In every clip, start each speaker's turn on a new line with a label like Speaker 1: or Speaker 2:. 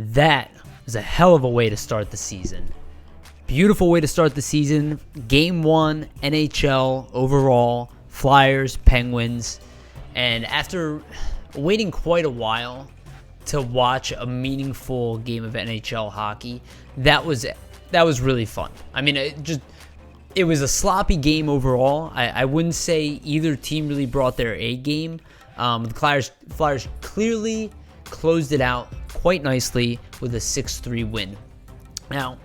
Speaker 1: That was a hell of a way to start the season. Beautiful way to start the season. Game 1, NHL overall, Flyers, Penguins. And after waiting quite a while to watch a meaningful game of NHL hockey, that was really fun. I mean, it was a sloppy game overall. I wouldn't say either team really brought their A game. The Flyers clearly closed it out quite nicely with a 6-3 win. Now,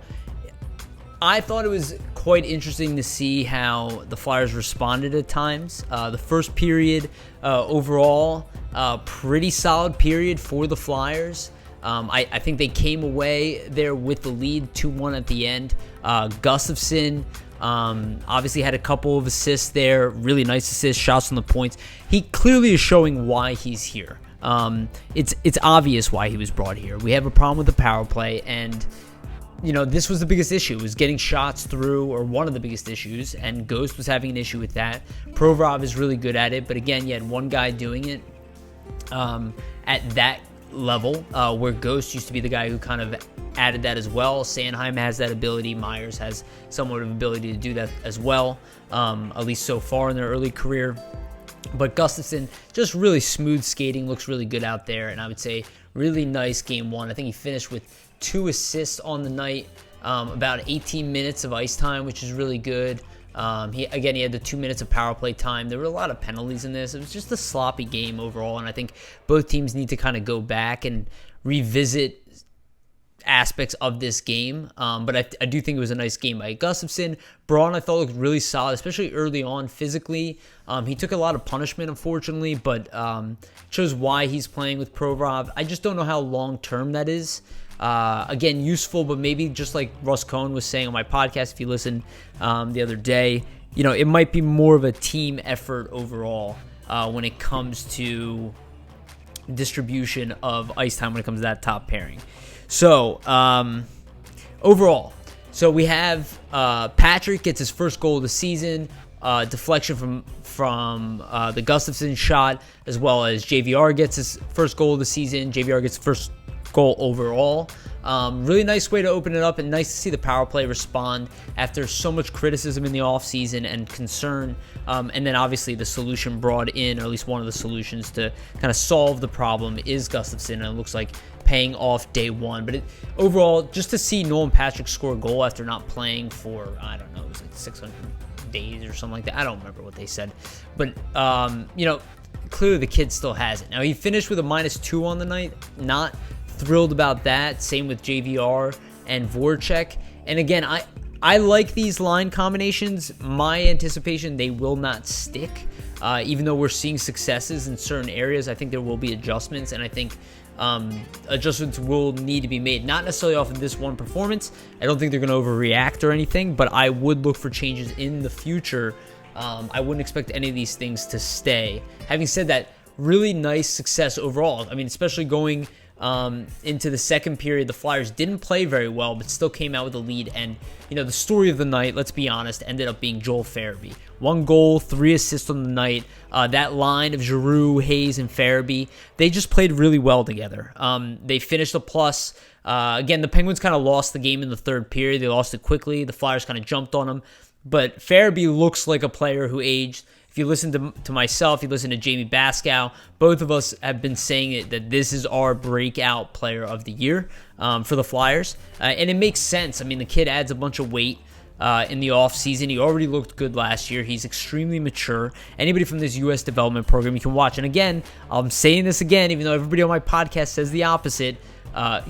Speaker 1: I thought it was quite interesting to see how the Flyers responded at times. The first period, overall, pretty solid period for the Flyers. I think they came away there with the lead 2-1 at the end. Gustafsson obviously had a couple of assists there, really nice assists, shots on the points. He clearly is showing why he's here. It's obvious why he was brought here. We have a problem with the power play, and this was the biggest issue, was getting shots through, or one of the biggest issues, and Ghost was having an issue with that. Provorov is really good at it, but again, you had one guy doing it at that level, where Ghost used to be the guy who kind of added that as well. Sanheim has that ability. Myers has somewhat of ability to do that as well, at least so far in their early career. But Gustafsson, just really smooth skating, looks really good out there, and I would say really nice game 1. I think he finished with 2 assists on the night, about 18 minutes of ice time, which is really good. He had the 2 minutes of power play time. There were a lot of penalties in this. It was just a sloppy game overall, and I think both teams need to kind of go back and revisit aspects of this game. But I do think it was a nice game by Gustafsson. Braun, I thought, looked really solid, especially early on physically. He took a lot of punishment, unfortunately, but shows why he's playing with Provorov. I just don't know how long-term that is. Again, useful, but maybe just like Russ Cohen was saying on my podcast, if you listened the other day, it might be more of a team effort overall when it comes to distribution of ice time when it comes to that top pairing. So, overall, we have Patrick gets his first goal of the season, deflection from the Gustafsson shot, as well as JVR gets his first goal of the season. JVR gets first goal overall. Really nice way to open it up, and nice to see the power play respond after so much criticism in the offseason and concern. And then obviously the solution brought in, or at least one of the solutions to kind of solve the problem, is Gustafsson, and it looks like paying off day 1. But overall, just to see Nolan Patrick score a goal after not playing for, I don't know, it was like 600 days or something like that. I don't remember what they said. But, clearly the kid still has it. Now, he finished with a -2 on the night. Not thrilled about that. Same with JVR and Voracek. And again, I like these line combinations. My anticipation, they will not stick. Even though we're seeing successes in certain areas, I think there will be adjustments, and I think adjustments will need to be made. Not necessarily off of this one performance. I don't think they're going to overreact or anything, but I would look for changes in the future. I wouldn't expect any of these things to stay. Having said that, really nice success overall. I mean, especially going into the second period, the Flyers didn't play very well, but still came out with a lead. And, the story of the night, let's be honest, ended up being Joel Farabee. 1 goal, 3 assists on the night. That line of Giroux, Hayes, and Farabee, they just played really well together. They finished a plus. Again, the Penguins kind of lost the game in the third period. They lost it quickly. The Flyers kind of jumped on them. But Farabee looks like a player who aged. If you listen to myself, you listen to Jamie Baskow, both of us have been saying that this is our breakout player of the year for the Flyers. And it makes sense. I mean, the kid adds a bunch of weight in the offseason. He already looked good last year. He's extremely mature. Anybody from this U.S. development program you can watch. And again, I'm saying this again, even though everybody on my podcast says the opposite,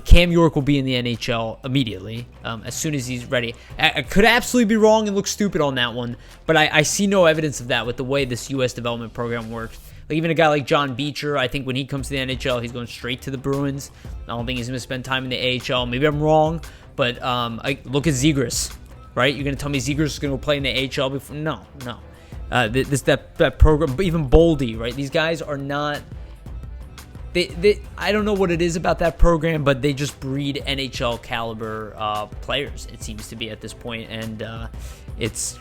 Speaker 1: Cam York will be in the NHL immediately, as soon as he's ready. I could absolutely be wrong and look stupid on that one, but I see no evidence of that with the way this U.S. development program works. Like, even a guy like John Beecher, I think when he comes to the NHL, he's going straight to the Bruins. I don't think he's going to spend time in the AHL. Maybe I'm wrong, but look at Zegras, right? You're going to tell me Zegras is going to go play in the AHL before? No. That program, but even Boldy, right? These guys are not... I don't know what it is about that program, but they just breed NHL caliber players, it seems to be at this point, and it's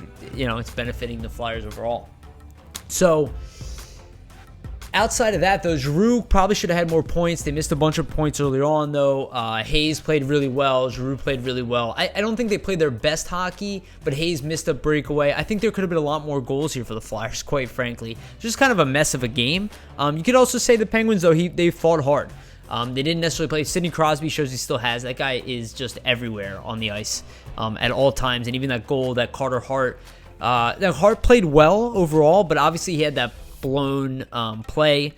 Speaker 1: benefiting the Flyers overall. So Outside of that, though, Giroux probably should have had more points. They missed a bunch of points earlier on, though. Hayes played really well. Giroux played really well. I don't think they played their best hockey, but Hayes missed a breakaway. I think there could have been a lot more goals here for the Flyers, quite frankly. Just kind of a mess of a game. You could also say the Penguins, though, they fought hard. They didn't necessarily play. Sidney Crosby shows he still has. That guy is just everywhere on the ice at all times. And even that goal, that Carter Hart, that Hart played well overall, but obviously he had that blown play.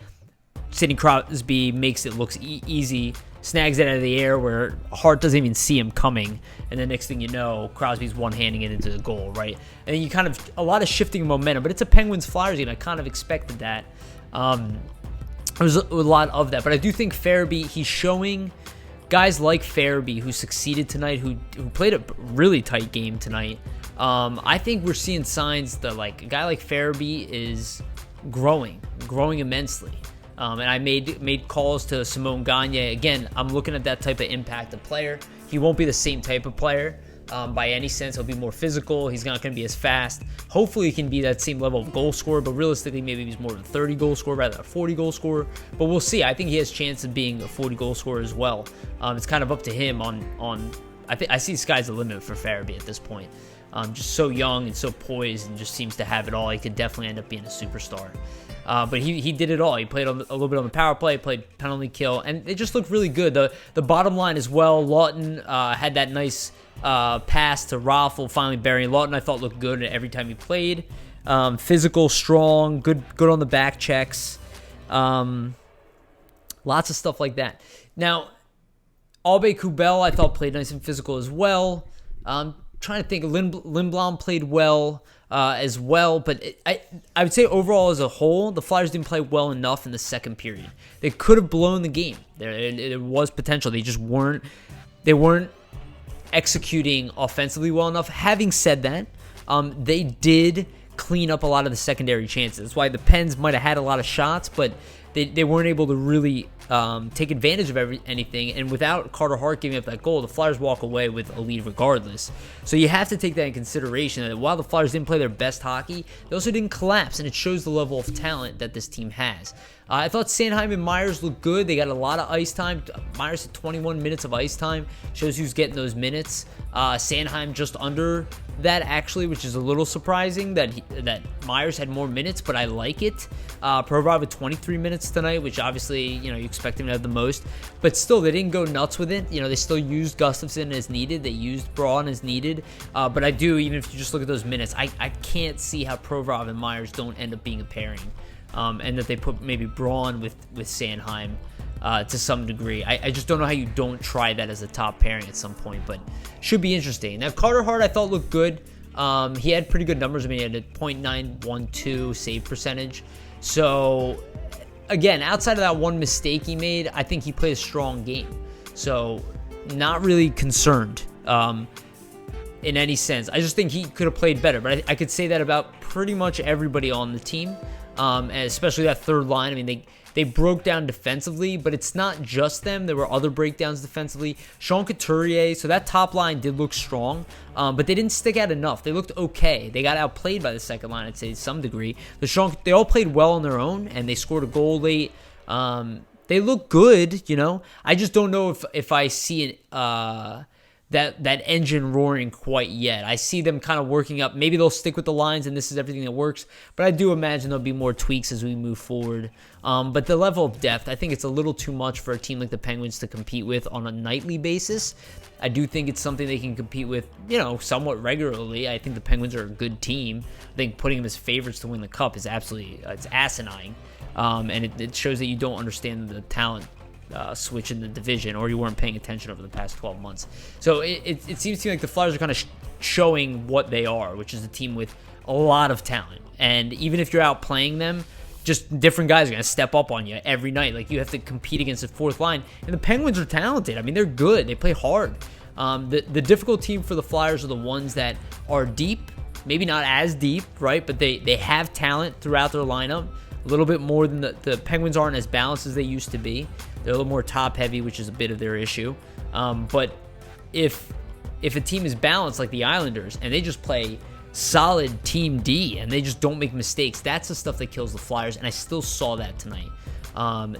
Speaker 1: Sidney Crosby makes it look easy, snags it out of the air where Hart doesn't even see him coming, and then next thing you know, Crosby's one-handing it into the goal, right? And then you kind of, a lot of shifting momentum, but it's a Penguins-Flyers game. I kind of expected that. There's a lot of that, but I do think Farabee, he's showing guys like Farabee who succeeded tonight, who played a really tight game tonight. I think we're seeing signs that like a guy like Farabee is growing immensely. And I made calls to Simone Gagne. Again, I'm looking at that type of impact of player. He won't be the same type of player by any sense. He'll be more physical. He's not going to be as fast. Hopefully, he can be that same level of goal scorer, but realistically, maybe he's more than a 30 goal scorer rather than a 40 goal scorer. But we'll see. I think he has a chance of being a 40 goal scorer as well. It's kind of up to him on I see the sky's the limit for Farabee at this point. Just so young and so poised and just seems to have it all. He could definitely end up being a superstar. But he did it all. He played a little bit on the power play, played penalty kill, and it just looked really good. The bottom line as well, Lawton had that nice pass to Raffle, finally burying Lawton. I thought looked good every time he played. Physical, strong, good on the back checks. Lots of stuff like that. Now, Albe Kubel, I thought played nice and physical as well. Trying to think, Lindblom played well as well, but I would say overall as a whole, the Flyers didn't play well enough in the second period. They could have blown the game. There was potential. They just weren't executing offensively well enough. Having said that, they did clean up a lot of the secondary chances. That's why the Pens might have had a lot of shots, but they weren't able to really take advantage of anything. And without Carter Hart giving up that goal, the Flyers walk away with a lead regardless. So you have to take that in consideration, that while the Flyers didn't play their best hockey, they also didn't collapse, and it shows the level of talent that this team has. I thought Sanheim and Myers looked good. They got a lot of ice time. Myers had 21 minutes of ice time. Shows who's getting those minutes. Sanheim just under that, actually, which is a little surprising that Myers had more minutes, but I like it. Provorov with 23 minutes tonight, which obviously, you expect him to have the most. But still, they didn't go nuts with it. They still used Gustafsson as needed. They used Braun as needed. But I do, even if you just look at those minutes, I can't see how Provorov and Myers don't end up being a pairing. And that they put maybe Braun with Sanheim to some degree. I just don't know how you don't try that as a top pairing at some point, but should be interesting. Now, Carter Hart I thought looked good. He had pretty good numbers. I mean, he had a .912 save percentage. So, again, outside of that one mistake he made, I think he played a strong game. So, not really concerned in any sense. I just think he could have played better, but I could say that about pretty much everybody on the team. And especially that third line. I mean, they broke down defensively, but it's not just them. There were other breakdowns defensively. Sean Couturier, so that top line did look strong, but they didn't stick out enough. They looked okay. They got outplayed by the second line, I'd say, to some degree. They all played well on their own, and they scored a goal late. They look good, I just don't know if I see that engine roaring quite yet. I see them kind of working up. Maybe they'll stick with the lines and this is everything that works, but I do imagine there'll be more tweaks as we move forward. But the level of depth, I think it's a little too much for a team like the Penguins to compete with on a nightly basis. I do think it's something they can compete with, somewhat regularly. I think the Penguins are a good team. I think putting them as favorites to win the Cup is absolutely it's asinine. And it shows that you don't understand the talent switch in the division, or you weren't paying attention over the past 12 months. So it seems to me like the Flyers are kind of showing what they are, which is a team with a lot of talent. And even if you're outplaying them, just different guys are going to step up on you every night. Like, you have to compete against the fourth line. And the Penguins are talented. I mean, they're good. They play hard. The difficult team for the Flyers are the ones that are deep, maybe not as deep, right? But they have talent throughout their lineup. A little bit more than the Penguins aren't as balanced as they used to be. They're a little more top heavy, which is a bit of their issue. But if a team is balanced like the Islanders and they just play solid Team D, and they just don't make mistakes. That's the stuff that kills the Flyers, and I still saw that tonight.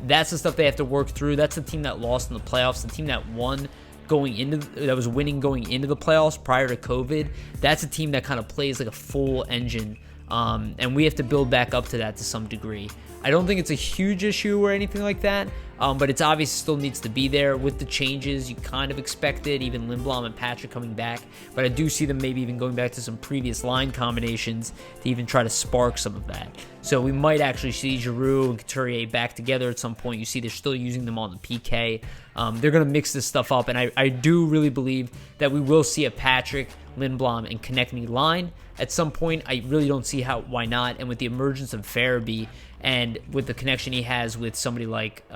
Speaker 1: That's the stuff they have to work through. That's the team that lost in the playoffs, the team that was winning going into the playoffs prior to COVID. That's a team that kind of plays like a full engine, and we have to build back up to that to some degree. I don't think it's a huge issue or anything like that, but it's obvious still needs to be there with the changes. You kind of expected, even Lindblom and Patrick coming back, but I do see them maybe even going back to some previous line combinations to even try to spark some of that. So we might actually see Giroux and Couturier back together at some point. You see they're still using them on the PK. They're going to mix this stuff up, and I do really believe that we will see a Patrick, Lindblom, and Konechny line at some point. I really don't see why not, and with the emergence of Farabee and with the connection he has with somebody like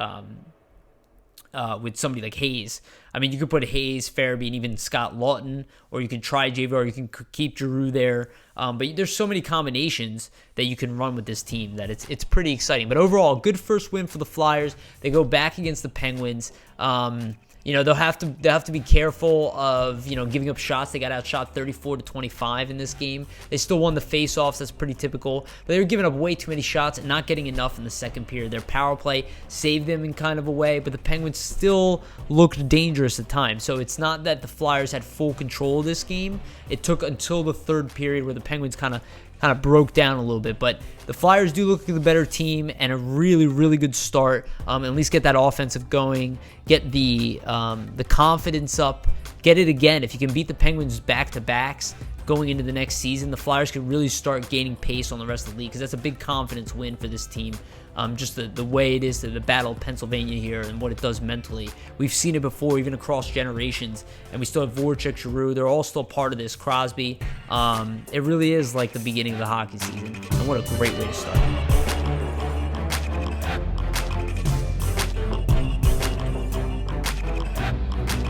Speaker 1: Hayes. I mean, you could put Hayes, Farabee, and even Scott Lawton, or you can try JVR, or you can keep Giroux there. But there's so many combinations that you can run with this team that it's pretty exciting. But overall, good first win for the Flyers. They go back against the Penguins. They'll have to be careful of giving up shots. They got outshot 34-25 in this game. They still won the faceoffs. That's pretty typical. But they were giving up way too many shots and not getting enough in the second period. Their power play saved them in kind of a way, but the Penguins still looked dangerous at times. So it's not that the Flyers had full control of this game. It took until the third period where the Penguins kind of broke down a little bit, but the Flyers do look like the better team and a really, really good start. At least get that offensive going, get the confidence up, get it again. If you can beat the Penguins back-to-backs going into the next season, the Flyers could really start gaining pace on the rest of the league, because that's a big confidence win for this team. Just the way it is, the Battle of Pennsylvania here and what it does mentally. We've seen it before, even across generations, and we still have Voracek, Giroux. They're all still part of this. Crosby. It really is like the beginning of the hockey season, and what a great way to start.